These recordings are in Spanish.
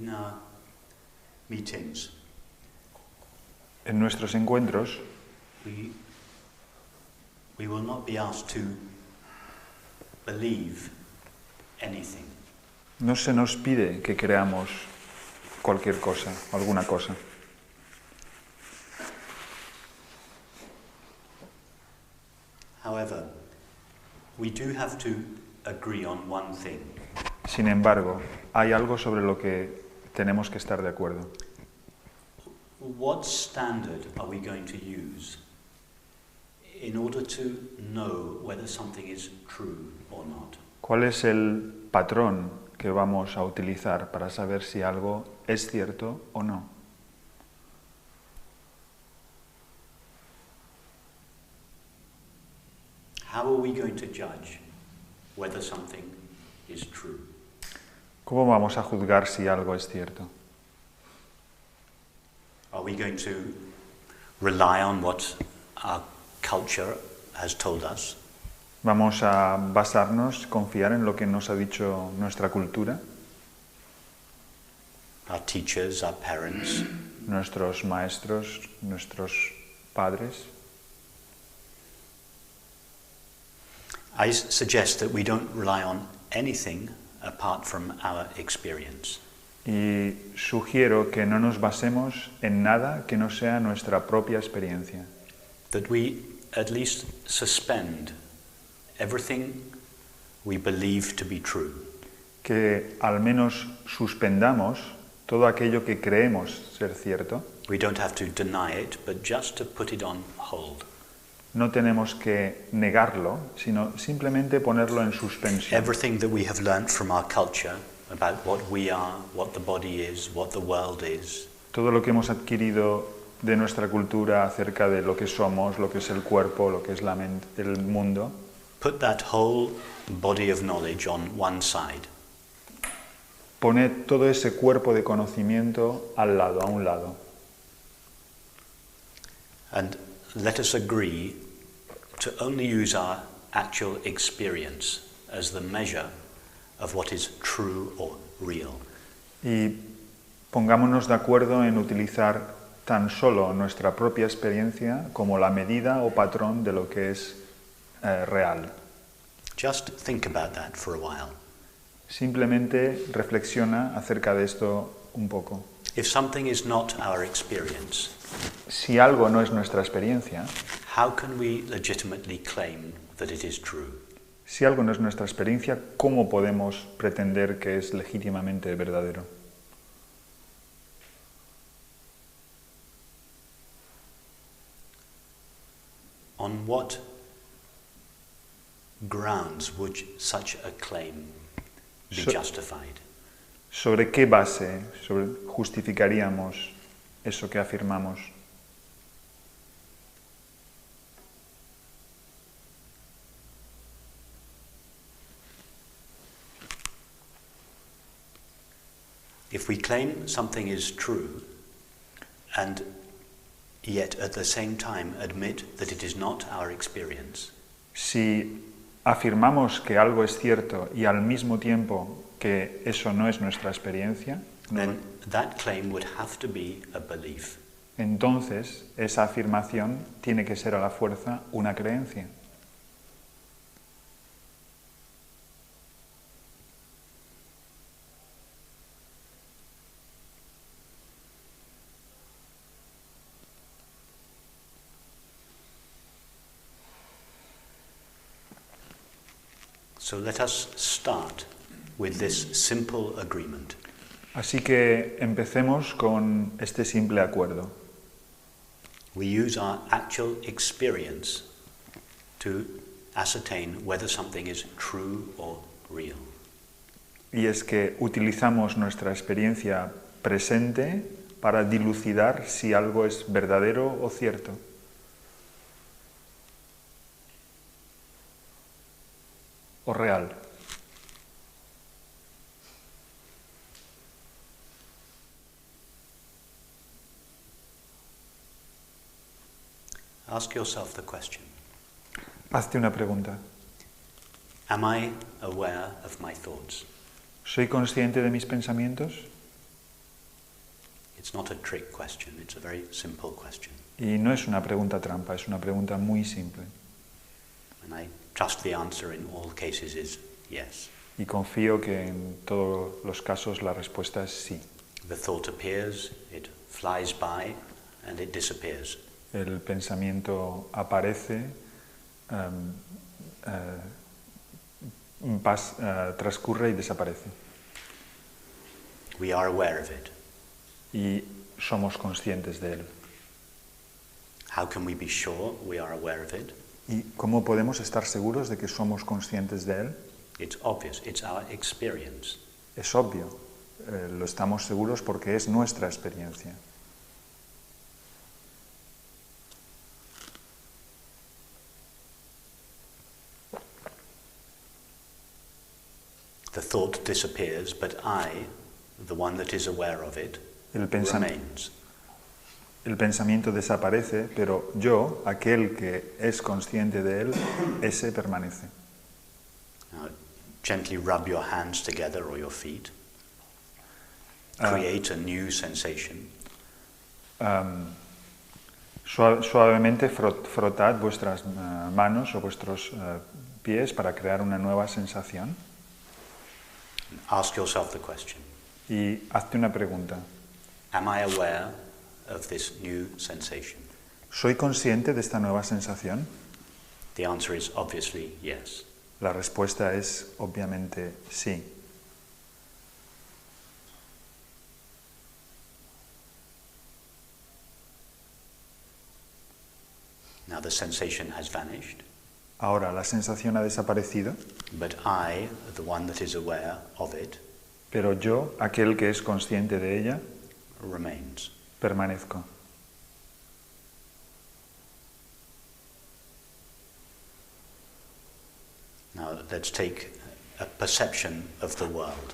in our meetings, En nuestros encuentros we will not be asked to believe anything. no se nos pide que creamos cualquier cosa, alguna cosa. However, we do have to agree on one thing. Sin embargo, hay algo sobre lo que tenemos que estar de acuerdo. What standard are we going to use in order to know whether something is true or not? ¿Cuál es el patrón que vamos a utilizar para saber si algo es cierto o no? How are we going to judge whether something is true? ¿Cómo vamos a juzgar si algo es cierto? Are we going to rely on what our culture has told us? ¿Vamos a basarnos, confiar en lo que nos ha dicho nuestra cultura, Our teachers, our parents? nuestros maestros, nuestros padres? I suggest that we don't rely on anything apart from our experience. Y sugiero que no nos basemos en nada que no sea nuestra propia experiencia. That we at least suspend everything we believe to be true. Que al menos suspendamos todo aquello que creemos ser cierto. We don't have to deny it, but just to put it on hold. No tenemos que negarlo, sino simplemente ponerlo en suspensión. Everything that we have learnt from our culture about what we are, what the body is, what the world is. Todo lo que hemos adquirido de nuestra cultura acerca de lo que somos, lo que es el cuerpo, lo que es la mente, el mundo. Put that whole body of knowledge on one side. Poned todo ese cuerpo de conocimiento al lado, a un lado. And let us agree to only use our actual experience as the measure of what is true or real. Y pongámonos de acuerdo en utilizar tan solo nuestra propia experiencia como la medida o patrón de lo que es real. Just think about that for a while. Simplemente reflexiona acerca de esto un poco. If something is not our experience, Si algo no es nuestra experiencia, how can we legitimately claim that it is true? si algo no es nuestra experiencia, ¿cómo podemos pretender que es legítimamente verdadero? On what grounds would such a claim be justified? ¿Sobre qué base justificaríamos eso que afirmamos? If we claim something is true and yet at the same time admit that it is not our experience, Si afirmamos que algo es cierto y al mismo tiempo que eso no es nuestra experiencia, then that claim would have to be a belief. entonces esa afirmación tiene que ser a la fuerza una creencia. So let us start with this simple agreement. Así que empecemos con este simple acuerdo. We use our actual experience to ascertain whether something is true or real. Y es que utilizamos nuestra experiencia presente para dilucidar si algo es verdadero o cierto. O real. Ask yourself the question. Hazte una pregunta. Am I aware of my thoughts? ¿Soy consciente de mis pensamientos? It's not a trick question, it's a very simple question. Y no es una pregunta trampa, es una pregunta muy simple. And I trust the answer in all cases is yes. Y confío que en todos los casos la respuesta es sí. The thought appears, it flies by, and it disappears. El pensamiento aparece, transcurre y desaparece. We are aware of it. Y somos conscientes de él. How can we be sure we are aware of it? ¿Y cómo podemos estar seguros de que somos conscientes de él? It's obvious, it's our experience. Es obvio, lo estamos seguros porque es nuestra experiencia. The thought disappears, but I, the one that is aware of it, remains. El pensamiento desaparece, pero yo, aquel que es consciente de él, ese permanece. Now, gently rub your hands together or your feet. Create a new sensation. Suavemente frotad vuestras manos o vuestros pies para crear una nueva sensación. Ask yourself the question. Y hazte una pregunta. Am I aware of this new sensation? ¿Soy consciente de esta nueva sensación? The answer is obviously yes. La respuesta es obviamente sí. Now the sensation has vanished. Ahora la sensación ha desaparecido, But I, the one that is aware of it, pero yo, aquel que es consciente de ella, remains. permanezco. Now let's take a perception of the world.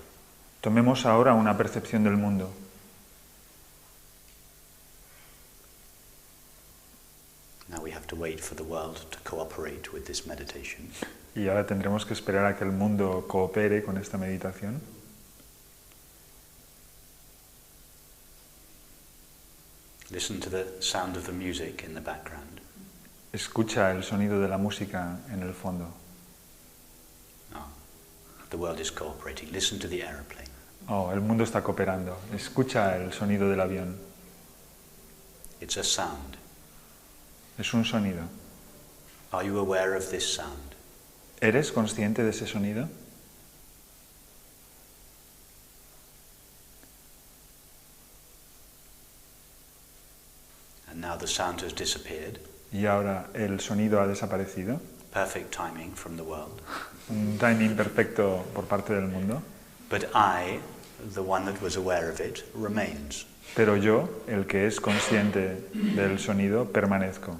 Tomemos ahora una percepción del mundo. Now we have to wait for the world to cooperate with this meditation. Y ahora tendremos que esperar a que el mundo coopere con esta meditación. Listen to the sound of the music in the background. Escucha el sonido de la música en el fondo. Oh, the world is cooperating. Listen to the aeroplane. Oh, el mundo está cooperando. Escucha el sonido del avión. It's a sound. Es un sonido. Are you aware of this sound? ¿Eres consciente de ese sonido? And now the sound has disappeared. Y ahora el sonido ha desaparecido. Perfect timing from the world. Un timing perfecto por parte del mundo. But I, the one that was aware of it, remains. Pero yo, el que es consciente del sonido, permanezco.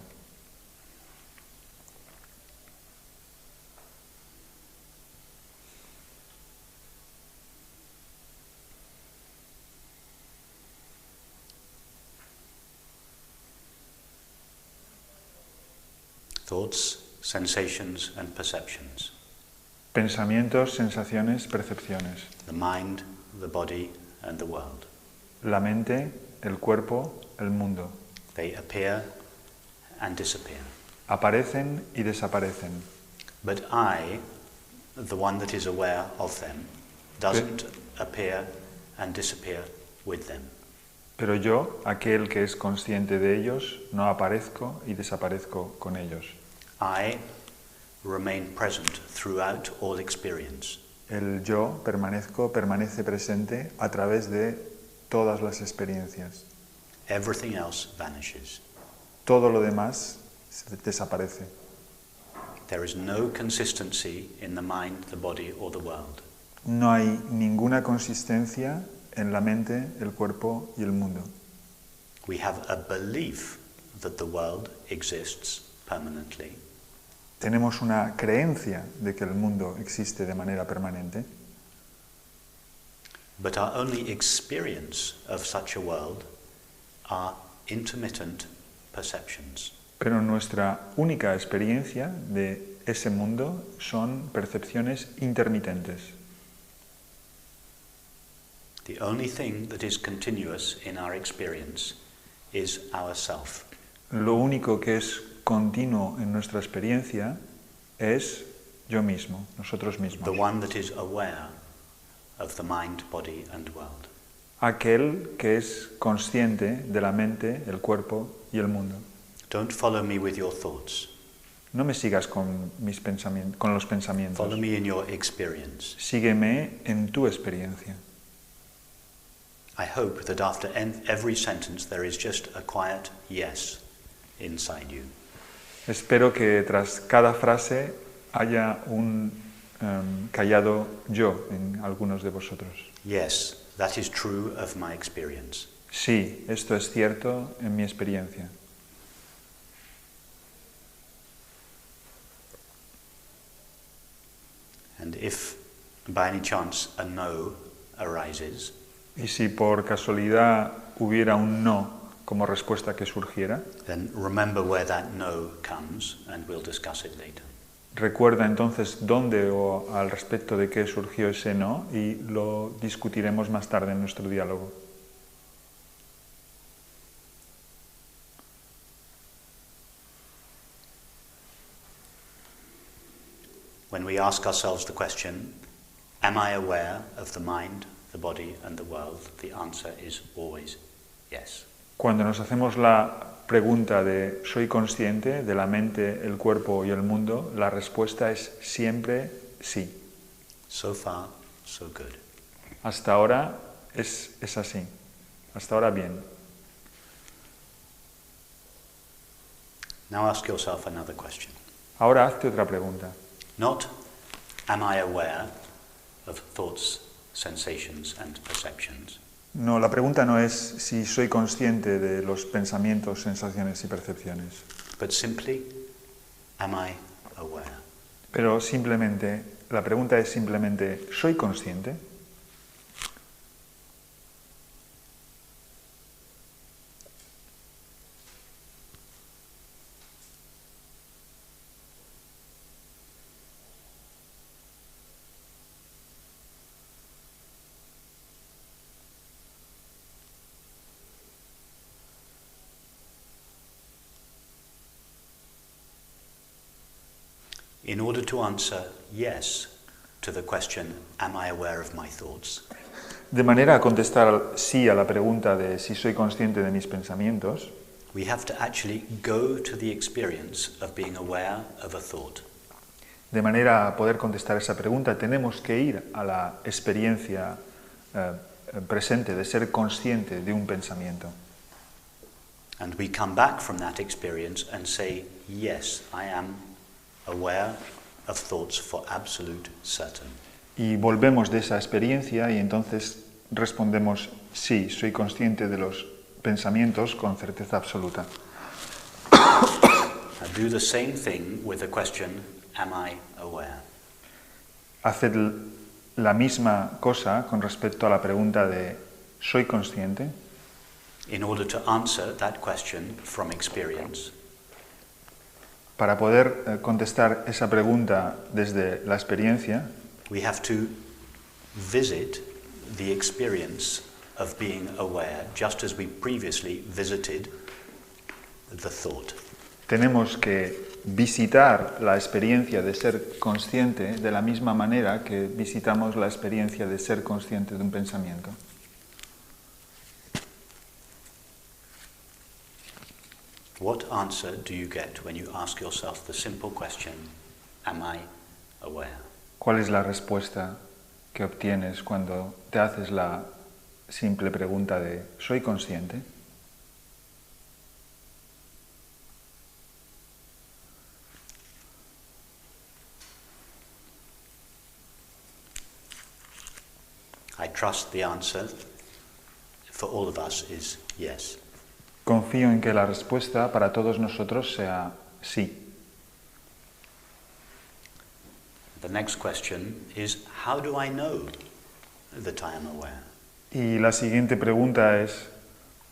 Thoughts, sensations, and perceptions. Pensamientos, sensaciones, percepciones. The mind, the body, and the world. La mente, el cuerpo, el mundo. They appear and disappear. Aparecen y desaparecen. But I, the one that is aware of them, doesn't appear and disappear with them. Pero yo, aquel que es consciente de ellos, no aparezco y desaparezco con ellos. I remain present throughout all experience. El yo permanece presente a través de todas las experiencias. Everything else vanishes. Todo lo demás desaparece. There is no consistency in the mind, the body, or the world. No hay ninguna consistencia en la mente, el cuerpo y el mundo. We have a belief that the world exists permanently. Tenemos una creencia de que el mundo existe de manera permanente, But our only experience of such a world are intermittent perceptions. pero nuestra única experiencia de ese mundo son percepciones intermitentes. The only thing that is continuous in our experience is ourself. Lo único que es continuo en nuestra experiencia es yo mismo, nosotros mismos. The one that is aware of the mind, body and world. Aquel que es consciente de la mente, el cuerpo y el mundo. Don't follow me with your thoughts. No me sigas con los pensamientos. Follow me in your experience. Sígueme en tu experiencia. I hope that after every sentence there is just a quiet yes inside you. Espero que tras cada frase haya un callado yo en algunos de vosotros. Yes, that is true of my experience. Sí, esto es cierto en mi experiencia. And if by any chance a no arises, Y si por casualidad hubiera un no como respuesta que surgiera, then remember where that no comes and we'll discuss it later. recuerda entonces dónde o al respecto de qué surgió ese no y lo discutiremos más tarde en nuestro diálogo. When we ask ourselves the question, am I aware of the mind, the body and the world? The answer is always yes. Cuando nos hacemos la pregunta de ¿soy consciente de la mente, el cuerpo y el mundo? La respuesta es siempre sí. So far, so good. Hasta ahora es así. Hasta ahora bien. Now ask yourself another question. Ahora hazte otra pregunta. Not, am I aware of thoughts, sensations and perceptions? No, la pregunta no es si soy consciente de los pensamientos, sensaciones y percepciones. But simply, am I aware? Pero simplemente, la pregunta es simplemente, ¿soy consciente? In order to answer yes to the question, am I aware of my thoughts? De manera a contestar sí a la pregunta de si soy consciente de mis pensamientos, We have to actually go to the experience of being aware of a thought. de manera a poder contestar esa pregunta, tenemos que ir a la experiencia presente de ser consciente de un pensamiento. And we come back from that experience and say, yes, I am aware of thoughts for absolute certain. Y volvemos de esa experiencia y entonces respondemos, sí, soy consciente de los pensamientos con certeza absoluta. Now do the same thing with the question, am I aware? Haced la misma cosa con respecto a la pregunta de ¿soy consciente? In order to answer that question from experience, Para poder contestar esa pregunta desde la experiencia, we have to visit the experience of being aware, just as we previously visited the thought. tenemos que visitar la experiencia de ser consciente de la misma manera que visitamos la experiencia de ser consciente de un pensamiento. What answer do you get when you ask yourself the simple question, am I aware? ¿Cuál es la respuesta que obtienes cuando te haces la simple pregunta de ¿soy consciente? I trust the answer for all of us is yes. Confío en que la respuesta para todos nosotros sea sí. The next question is, how do I know that I am aware? Y la siguiente pregunta es,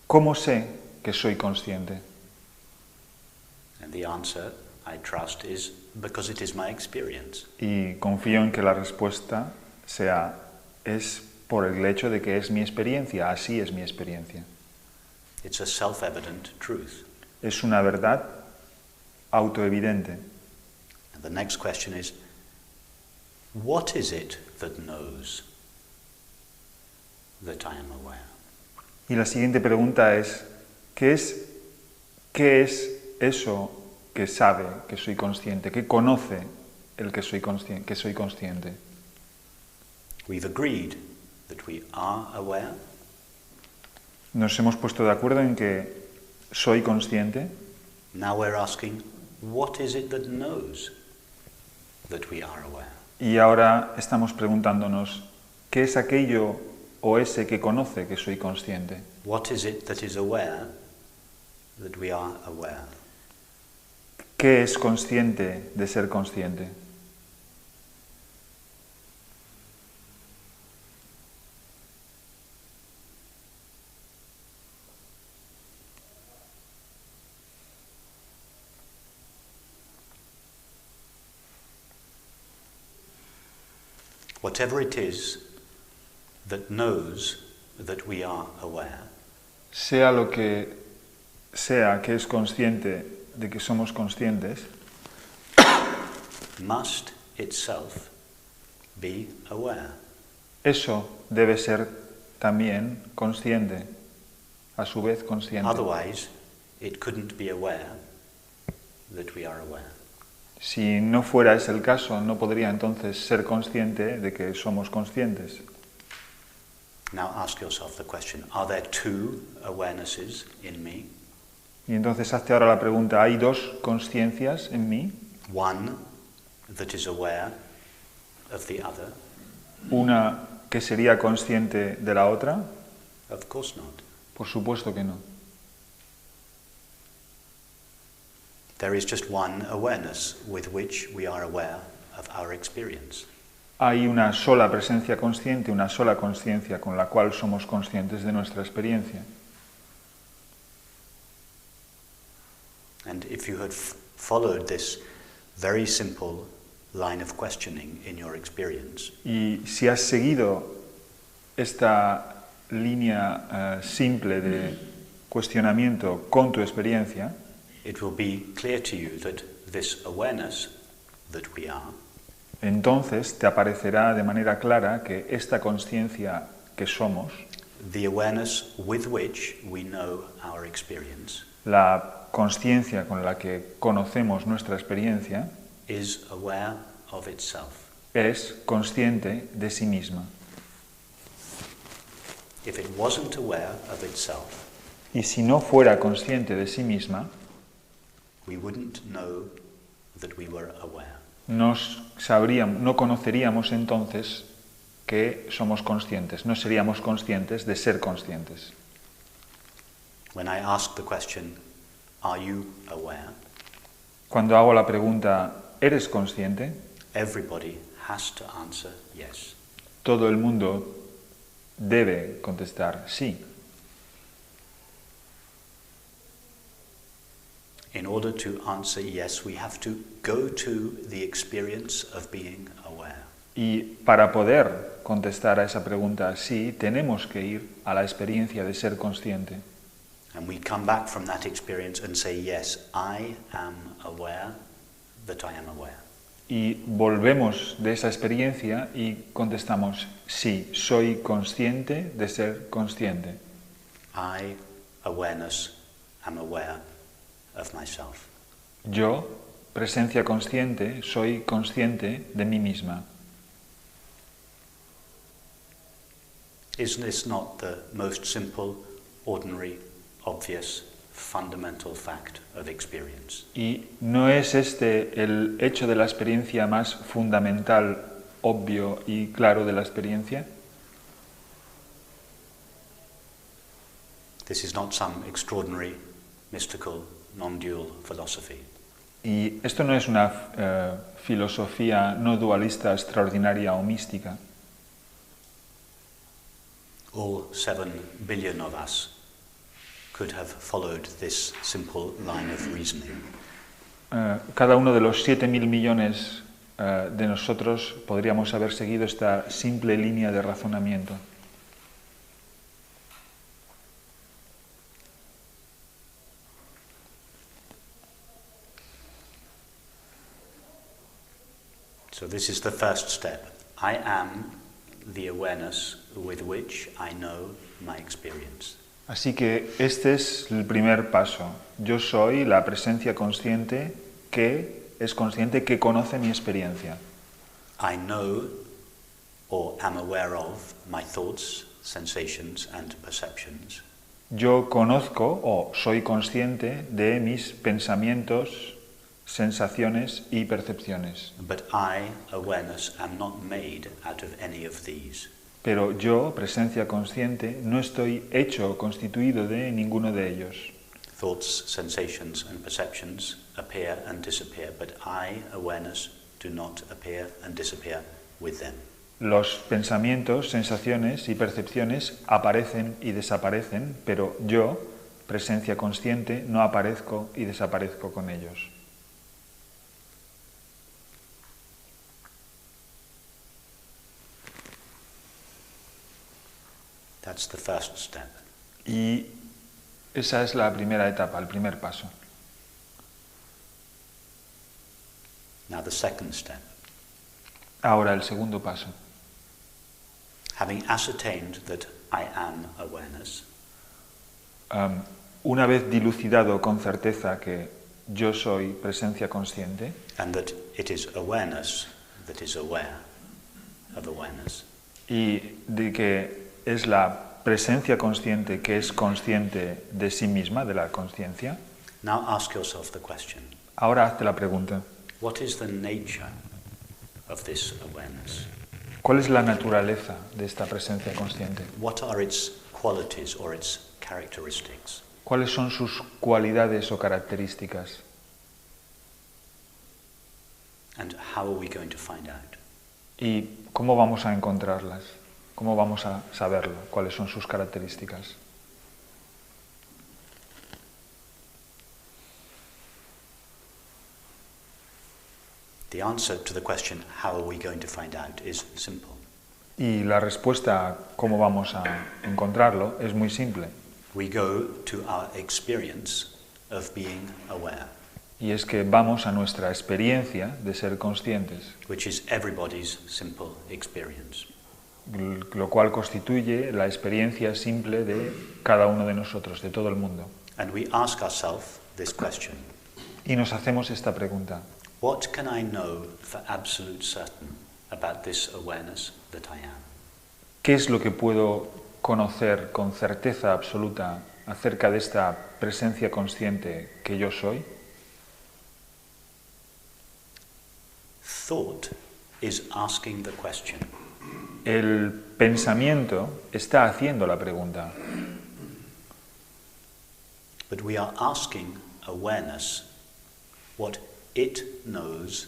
¿cómo sé que soy consciente? And the answer, I trust, is because it is my experience. Y confío en que la respuesta sea, es por el hecho de que es mi experiencia, así es mi experiencia. It's a self-evident truth. Es una verdad autoevidente. And the next question is, what is it that knows that I am aware? Y la siguiente pregunta es, ¿qué es eso que sabe que soy consciente, que conoce el que soy consciente? We've agreed that we are aware. Nos hemos puesto de acuerdo en que soy consciente. Now we're asking, what is it that knows that we are aware? Y ahora estamos preguntándonos, ¿qué es aquello o ese que conoce que soy consciente? What is it that is aware that we are aware? ¿Qué es consciente de ser consciente? Whatever it is that knows that we are aware, Sea lo que sea que es consciente de que somos conscientes, must itself be aware. eso debe ser también consciente, a su vez consciente. Otherwise, it couldn't be aware that we are aware. Si no fuera ese el caso, no podría entonces ser consciente de que somos conscientes. Now ask yourself the question, are there two awarenesses in me? Y entonces hazte ahora la pregunta, ¿hay dos conciencias en mí? One that is aware of the other? ¿Una que sería consciente de la otra? Of course not. Por supuesto que no. There is just one awareness with which we are aware of our experience. Hay una sola presencia consciente, una sola conciencia con la cual somos conscientes de nuestra experiencia. And if you had followed this very simple line of questioning in your experience, Y si has seguido esta línea simple de cuestionamiento con tu experiencia, it will be clear to you that this awareness that we are entonces te aparecerá de manera clara que esta conciencia que somos, the awareness with which we know our experience, la conciencia con la que conocemos nuestra experiencia, is aware of itself. es consciente de sí misma. If it wasn't aware of itself, Y si no fuera consciente de sí misma, we wouldn't know that we were aware. no conoceríamos entonces que somos conscientes, no seríamos conscientes de ser conscientes. When I ask the question, are you aware? Cuando hago la pregunta, ¿eres consciente?, Everybody has to answer yes. todo el mundo debe contestar sí. In order to answer yes, we have to go to the experience of being aware. Y para poder contestar a esa pregunta sí, tenemos que ir a la experiencia de ser consciente. And we come back from that experience and say, yes, I am aware that I am aware. Y volvemos de esa experiencia y contestamos sí, soy consciente de ser consciente. I, awareness, am aware of myself. Yo, presencia consciente, soy consciente de mí misma. Isn't this not the most simple, ordinary, obvious, fundamental fact of experience? ¿Y no es este el hecho de la experiencia más fundamental, obvio y claro de la experiencia? This is not some extraordinary, mystical, non-dual philosophy. Y esto no es una filosofía no dualista extraordinaria o mística. All 7 billion of us could have followed this simple line of reasoning. Cada uno de los 7.000 millones de nosotros podríamos haber seguido esta simple línea de razonamiento. So this is the first step. I am the awareness with which I know my experience. Así que este es el primer paso. Yo soy la presencia consciente que es consciente, que conoce mi experiencia. I know or am aware of my thoughts, sensations and perceptions. Yo conozco o soy consciente de mis pensamientos, sensaciones y percepciones. But I, awareness, am not made out of any of these. Pero yo, presencia consciente, no estoy hecho o constituido de ninguno de ellos. Thoughts, sensations and perceptions appear and disappear, but I, awareness, do not appear and disappear with them. Los pensamientos, sensaciones y percepciones aparecen y desaparecen, pero yo, presencia consciente, no aparezco y desaparezco con ellos. That's the first step. Y esa es la primera etapa, el primer paso. Now the second step. Ahora el segundo paso. Having ascertained that I am awareness, Una vez dilucidado con certeza que yo soy presencia consciente and that it is awareness that is aware of awareness, y de que es la presencia consciente que es consciente de sí misma, de la consciencia, now ask yourself the question, ahora hazte la pregunta, what is the nature of this awareness? ¿cuál es la naturaleza de esta presencia consciente? What are its qualities or its characteristics? ¿Cuáles son sus cualidades o características? And how are we going to find out? ¿Y cómo vamos a encontrarlas? ¿Cómo vamos a saberlo? ¿Cuáles son sus características? The answer to the question, how are we going to find out, is simple. Y la respuesta a cómo vamos a encontrarlo es muy simple. We go to our experience of being aware, Y es que vamos a nuestra experiencia de ser conscientes, which is everybody's simple experience. lo cual constituye la experiencia simple de cada uno de nosotros, de todo el mundo. And we ask ourselves this question, Y nos hacemos esta pregunta. what can I know for absolute certain about this awareness that I am? ¿Qué es lo que puedo conocer con certeza absoluta acerca de esta presencia consciente que yo soy? Thought is asking the question. El pensamiento está haciendo la pregunta, But we are asking awareness what it knows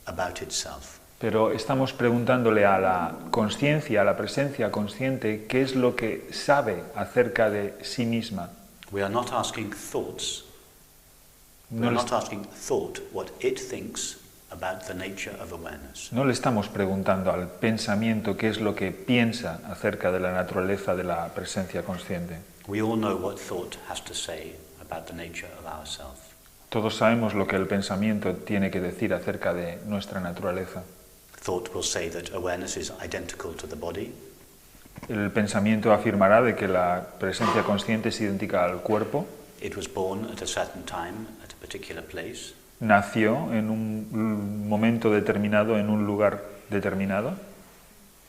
about itself. pero estamos preguntándole a la consciencia, a la presencia consciente, qué es lo que sabe acerca de sí misma. We are not asking thoughts. We No are le, not asking thought what it thinks about the nature of awareness. no le estamos preguntando al pensamiento qué es lo que piensa acerca de la naturaleza de la presencia consciente. We all know what thought has to say about the nature of ourself. Todos sabemos lo que el pensamiento tiene que decir acerca de nuestra naturaleza. Thought will say that awareness is identical to the body. El pensamiento afirmará de que la presencia consciente es idéntica al cuerpo, It was born at a certain time, at a particular place. nació en un momento determinado, en un lugar determinado,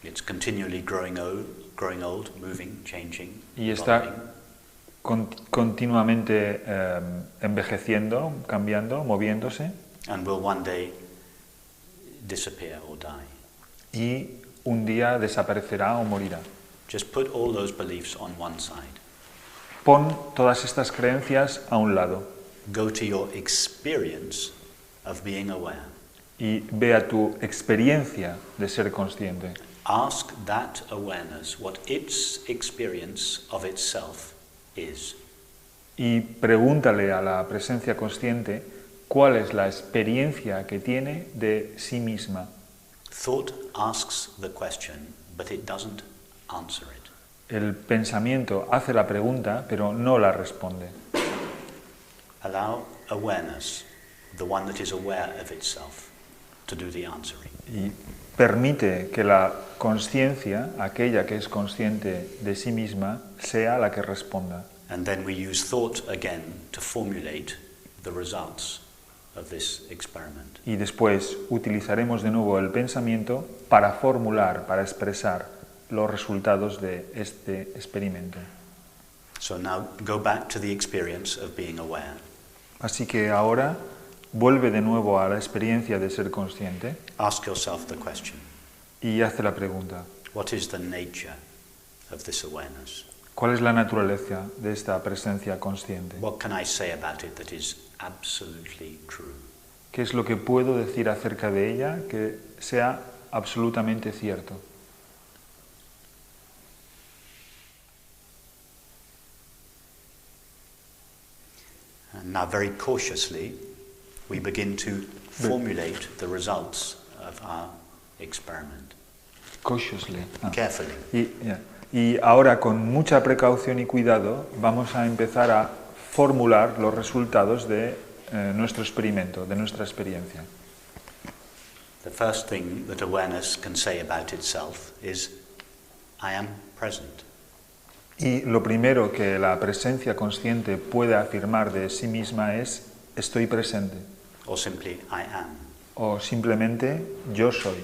It's continually growing old, moving, changing, y está evolving, continuamente envejeciendo, cambiando, moviéndose, and will one day disappear or die. y un día desaparecerá o morirá. Just put all those beliefs on one side. Pon todas estas creencias a un lado Go to your experience of being aware. y ve a tu experiencia de ser consciente. Ask that awareness what its experience of itself is. Y pregúntale a la presencia consciente cuál es la experiencia que tiene de sí misma. Thought asks the question, but it doesn't answer it. El pensamiento hace la pregunta, pero no la responde. Allow awareness, the one that is aware of itself, to do the answering. Y permite que la conciencia, aquella que es consciente de sí misma, sea la que responda. And then we use thought again to formulate the results of this experiment. Y después utilizaremos de nuevo el pensamiento para formular, para expresar los resultados de este experimento. So now go back to the experience of being aware. Así que ahora vuelve de nuevo a la experiencia de ser consciente Ask yourself the question, y hace la pregunta: what is the nature of this awareness? ¿cuál es la naturaleza de esta presencia consciente? What can I say about it that is absolutely true? ¿Qué es lo que puedo decir acerca de ella que sea absolutamente cierto? And now very cautiously we begin to formulate the results of our experiment. Cautiously. Carefully. Y ahora, con mucha precaución y cuidado, vamos a empezar a formular los resultados de nuestro experimento, de nuestra experiencia. The first thing that awareness can say about itself is, I am present. Y lo primero que la presencia consciente puede afirmar de sí misma es: estoy presente. Or simply, I am. O simplemente, yo soy.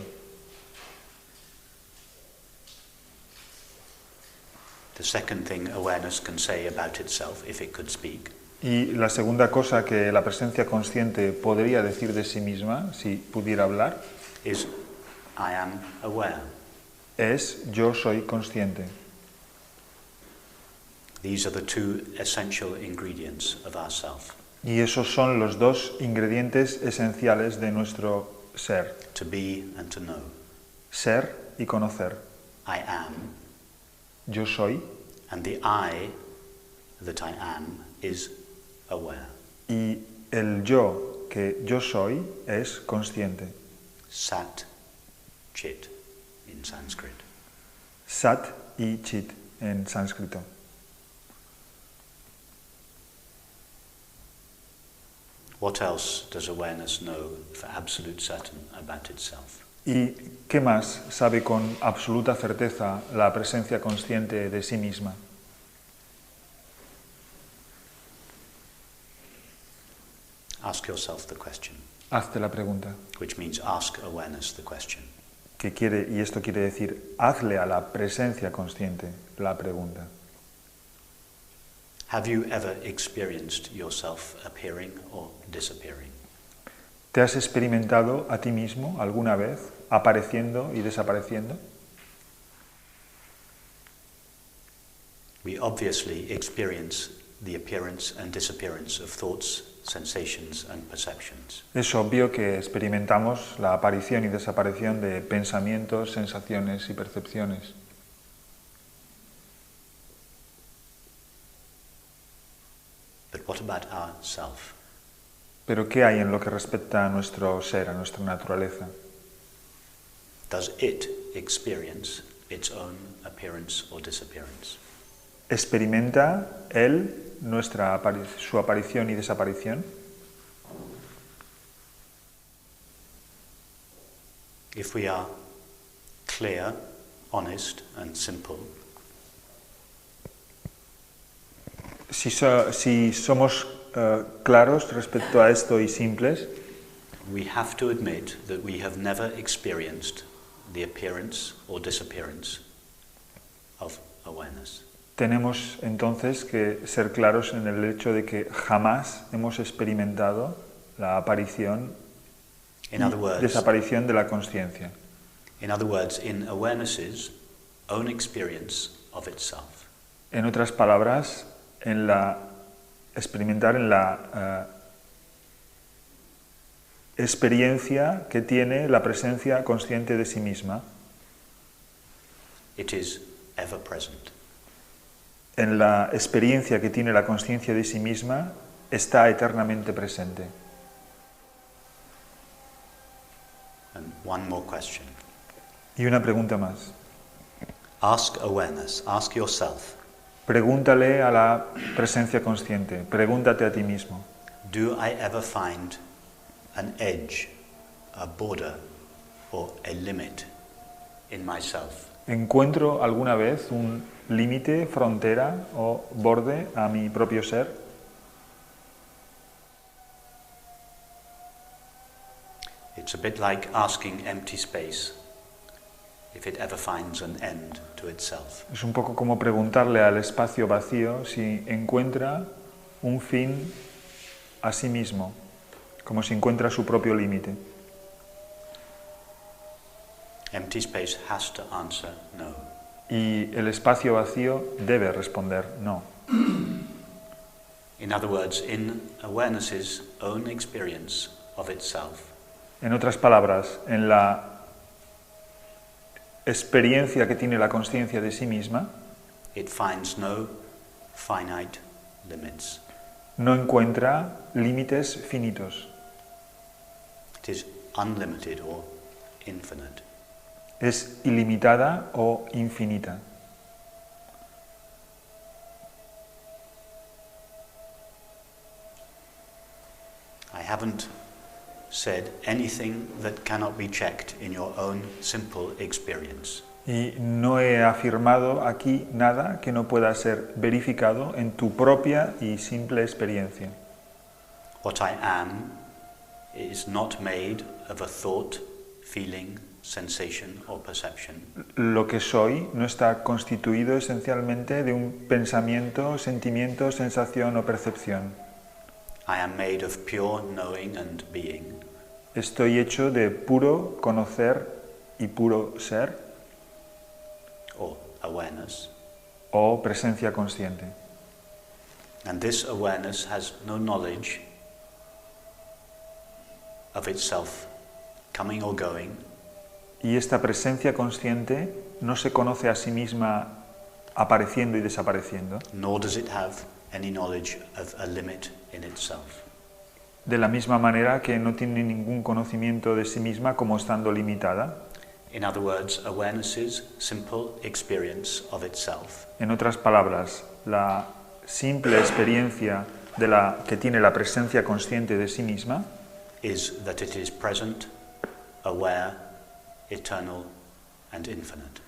The second thing awareness can say about itself, if it could speak, Y la segunda cosa que la presencia consciente podría decir de sí misma, si pudiera hablar, is, I am aware. es: yo soy consciente. These are the two essential ingredients of our self. Y esos son los dos ingredientes esenciales de nuestro ser: To be and to know. ser y conocer. I am, Yo soy, and the I that I am is aware. y el yo que yo soy es consciente. Sat, Chit in Sanskrit. Sat y Chit en sánscrito. What else does awareness know for absolute certain about itself? ¿Y qué más sabe con absoluta certeza la presencia consciente de sí misma? Ask yourself the question, Hazte la pregunta. which means ask awareness the question. ¿Qué quiere? Y esto quiere decir: hazle a la presencia consciente la pregunta. Have you ever experienced yourself appearing or disappearing? ¿Te has experimentado a ti mismo alguna vez apareciendo y desapareciendo? We obviously experience the appearance and disappearance of thoughts, sensations and perceptions. Es obvio que experimentamos la aparición y desaparición de pensamientos, sensaciones y percepciones. But what about our self? Pero ¿qué hay en lo que respecta a nuestro ser, a nuestra naturaleza? Does it experience its own appearance or disappearance? ¿Experimenta él su aparición y desaparición? If we are clear, honest and simple, Si somos claros respecto a esto y simples, we have to admit that we have never experienced the appearance or disappearance of awareness. tenemos entonces que ser claros en el hecho de que jamás hemos experimentado la aparición y desaparición de la consciencia. In other words, in awareness's own experience of itself. En otras palabras, experimentar en la experiencia que tiene la presencia consciente de sí misma. It is ever present. En la experiencia que tiene la conciencia de sí misma, está eternamente presente. And one more question. Y una pregunta más. Ask awareness, ask yourself, Pregúntale a la presencia consciente, pregúntate a ti mismo. do I ever find an edge a border or a limit in myself. ¿Encuentro alguna vez un límite, frontera o borde a mi propio ser? It's a bit like asking empty space if it ever finds an end to itself. Es un poco como preguntarle al espacio vacío si encuentra un fin a sí mismo, como si encuentra su propio límite. Empty space has to answer no. Y el espacio vacío debe responder no. In other words, in awareness's own experience of itself, En otras palabras, en la experiencia que tiene la consciencia de sí misma, it finds no finite limits. no encuentra límites finitos. It is unlimited or infinite. Es ilimitada o infinita. I haven't said anything that cannot be checked in your own simple experience. Y no he afirmado aquí nada que no pueda ser verificado en tu propia y simple experiencia. What I am is not made of a thought, feeling, sensation or perception. Lo que soy no está constituido esencialmente de un pensamiento, sentimiento, sensación o percepción. I am made of pure knowing and being. Estoy hecho de puro conocer y puro ser, Or awareness. o presencia consciente. And this awareness has no knowledge of itself coming or going, Y esta presencia consciente no se conoce a sí misma apareciendo y desapareciendo, nor does it have any knowledge of a limit in itself. de la misma manera que no tiene ningún conocimiento de sí misma como estando limitada. In other words, awareness's simple experience of itself En otras palabras, la simple experiencia de la que tiene la presencia consciente de sí misma is that it is present, aware, eternal and infinite.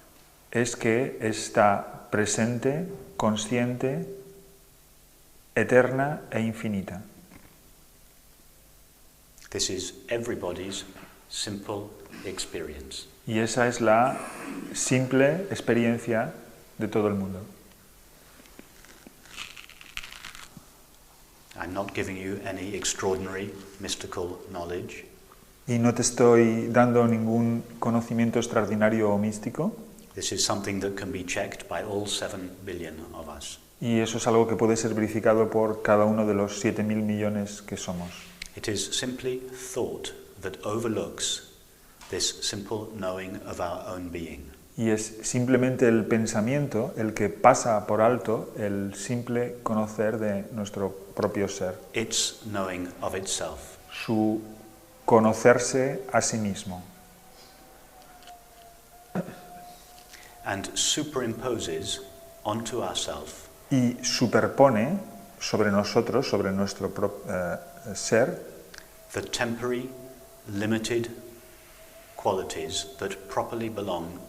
es que está presente, consciente, eterna e infinita. This is everybody's simple experience. Y esa es la simple experiencia de todo el mundo. I'm not giving you any extraordinary mystical knowledge. Y no te estoy dando ningún conocimiento extraordinario o místico. This is something that can be checked by all 7 billion of us. Y eso es algo que puede ser verificado por cada uno de los 7.000 millones que somos. It is simply thought that overlooks this simple knowing of our own being. Y es simplemente el pensamiento el que pasa por alto el simple conocer de nuestro propio ser. Its knowing of itself. Su conocerse a sí mismo. And superimposes onto ourselves Y superpone sobre nosotros, sobre nuestro ser, the temporary, limited qualities that properly belong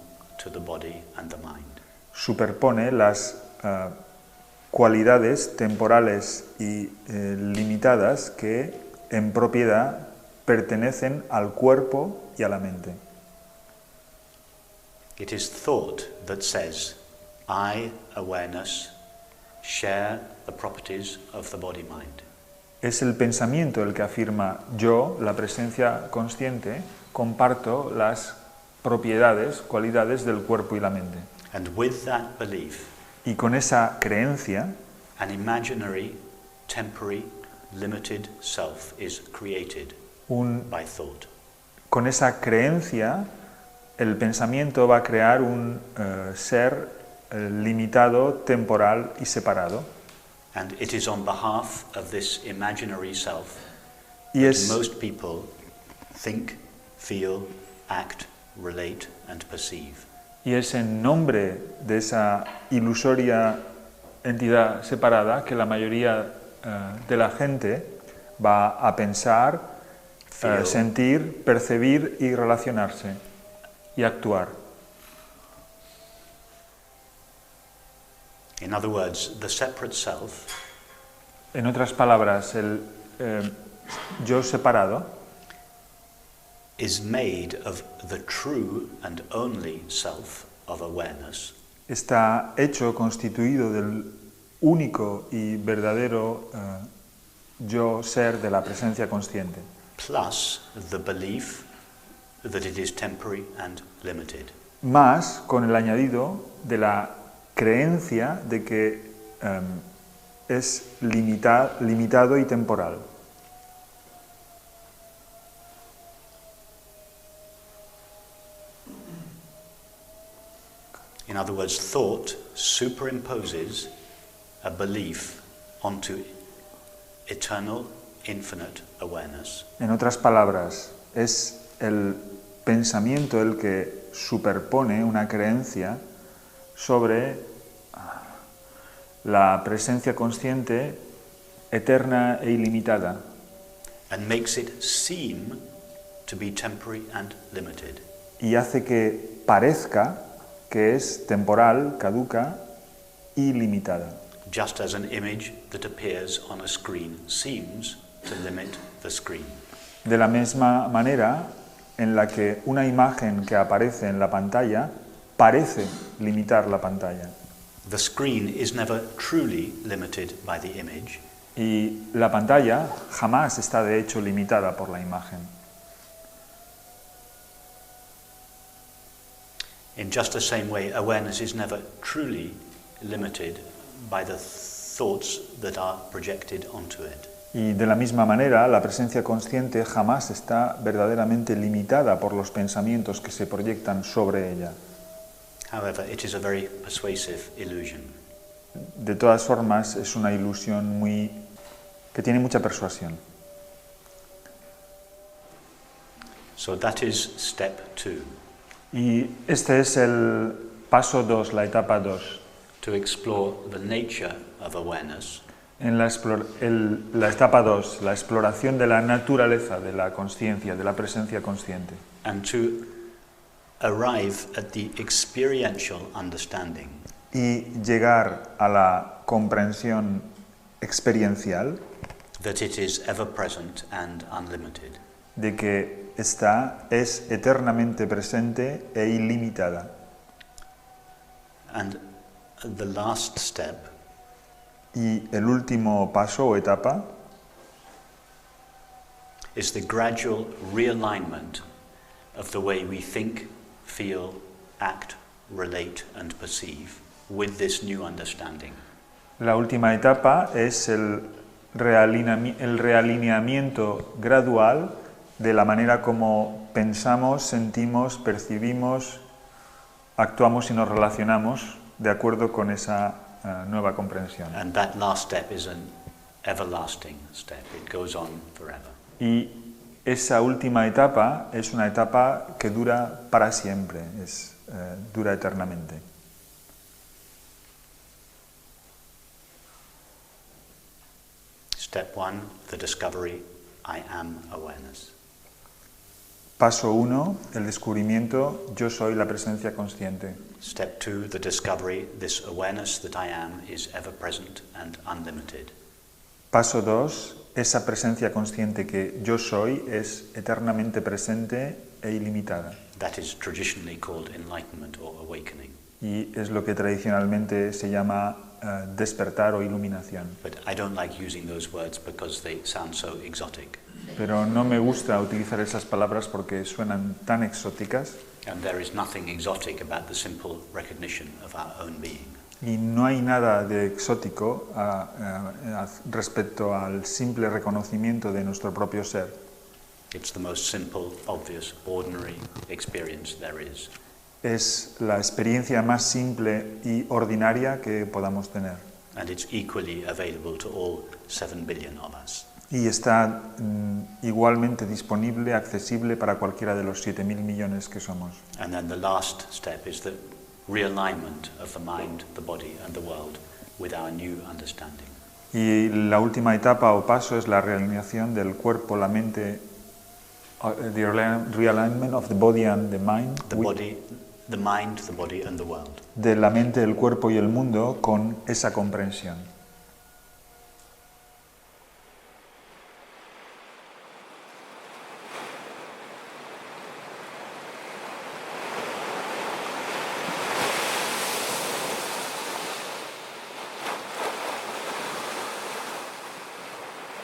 to the body and the mind. superpone las cualidades temporales y limitadas que en propiedad pertenecen al cuerpo y a la mente. It is thought that says, I, awareness, share the properties of the body-mind. Es el pensamiento el que afirma yo, la presencia consciente, comparto las propiedades, cualidades del cuerpo y la mente. And with that belief, Y con esa creencia, an imaginary, temporary, limited self is created by thought. con esa creencia, el pensamiento va a crear un ser limitado, temporal y separado. And it is on behalf of this imaginary self Y that es, most people think, feel, act, relate and perceive. y es en nombre de esa ilusoria entidad separada que la mayoría de la gente va a pensar, sentir, percibir y relacionarse y actuar. In other words, the separate self, en otras palabras, el yo separado is made of the true and only self of awareness. Está hecho, constituido del único y verdadero yo ser de la presencia consciente. Plus the belief that it is temporary and limited. Más con el añadido de la creencia de que es limitado y temporal. In other words, thought superimposes a belief onto eternal, infinite awareness. En otras palabras, es el pensamiento el que superpone una creencia sobre la presencia consciente eterna e ilimitada. And makes it seem to be temporary and limited. Y hace que parezca que es temporal, caduca y limitada. Just as an image that appears on a screen seems to limit the screen. De la misma manera en la que una imagen que aparece en la pantalla parece limitar la pantalla. The screen is never truly limited by the image. Y la pantalla jamás está de hecho limitada por la imagen. In just the same way, awareness is never truly limited by the thoughts that are projected onto it. Y de la misma manera, la presencia consciente jamás está verdaderamente limitada por los pensamientos que se proyectan sobre ella. However, it is a very persuasive illusion. De todas formas, es una ilusión que tiene mucha persuasión. So that is step 2. Y este es el paso 2, la etapa 2. To explore the nature of awareness. En la etapa 2, la exploración de la naturaleza de la consciencia, de la presencia consciente. And to arrive at the experiential understanding. Y llegar a la comprensión experiencial That it is ever present and unlimited. De que esta es eternamente presente e ilimitada. And the last step y el último paso o etapa is the gradual realignment of the way we think, feel, act, relate and perceive with this new understanding. La última etapa es el realineamiento gradual de la manera como pensamos, sentimos, percibimos, actuamos y nos relacionamos de acuerdo con esa nueva comprensión. And that last step is an everlasting step. It goes on forever. Y esa última etapa es una etapa que dura para siempre, dura eternamente. Step 1, the discovery, I am awareness. Paso 1, el descubrimiento, yo soy la presencia consciente. Step 2, the discovery, this awareness that I am is ever present and unlimited. Paso 2, esa presencia consciente que yo soy es eternamente presente e ilimitada. That is traditionally called enlightenment or awakening. Y es lo que tradicionalmente se llama despertar o iluminación. But I don't like using those words because they sound so exotic. Pero no me gusta utilizar esas palabras porque suenan tan exóticas. And there is nothing exotic about the simple recognition of our own being. Y no hay nada de exótico respecto al simple reconocimiento de nuestro propio ser. It's the most simple, obvious, ordinary experience there is. Es la experiencia más simple y ordinaria que podamos tener. And it's equally available to all 7 billion of us. Y está igualmente disponible, accesible para cualquiera de los 7.000 millones que somos. And then the last step is the realignment of the mind, the body and the world with our new understanding. Y la última etapa o paso es la realineación del cuerpo, la mente The realignment of the body and the mind. The body, the mind, the body and the world. De la mente, el cuerpo y el mundo con esa comprensión.